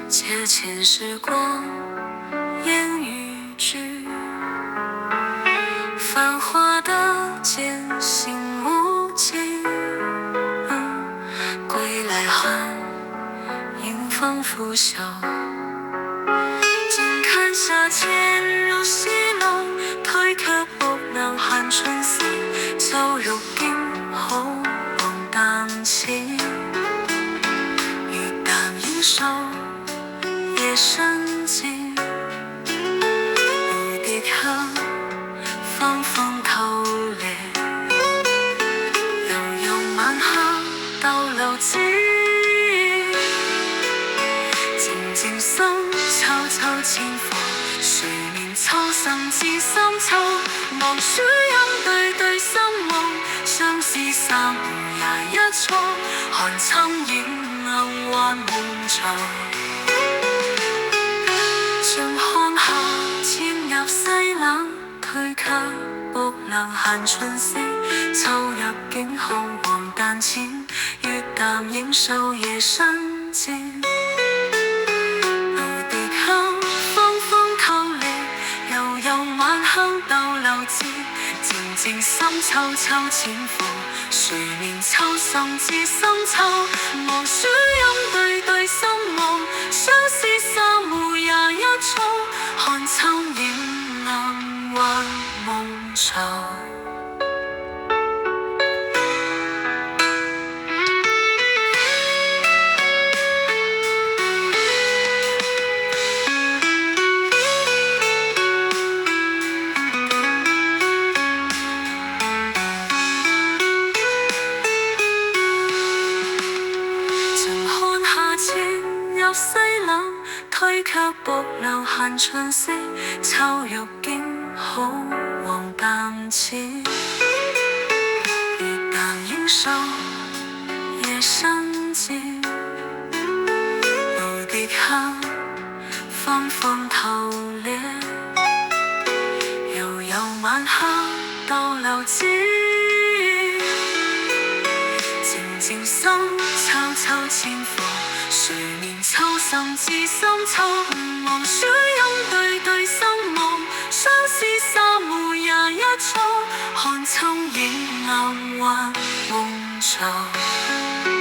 借前时光言语句，繁华的渐行无尽。归来寒，迎风拂晓。静看夏千如西楼，推卻薄涼寒春色。秋玉京好望淡晴，玉淡應收夜深靜。蝴蝶향，芳風透烈，悠悠晚霞逗留至。靜靜心，悄悄淺火，誰念秋生至深秋。望書音對對心夢，相思3湖21錯。寒蠶影暗幻夢長。像看夏漸入西冷，推卻薄涼寒春色。秋入境後黃淡淺，月淡影瘦夜深靜。蝴蝶香，芳風透烈，悠悠晚香逗留至。靜靜心，悄悄淺火，誰念秋深至深秋。望書音對對心夢，相思3湖21錯。寒蠶影暗幻夢長。入西冷，推卻薄涼寒春色。秋玉京好望淡淺，月淡應收夜深靜。蝴蝶향，芳風透烈，悠悠晚霞逗留至。靜靜心，悄悄淺火，誰念秋深至深秋。望書音對對心夢，相思3湖21錯。寒蠶影暗幻夢長。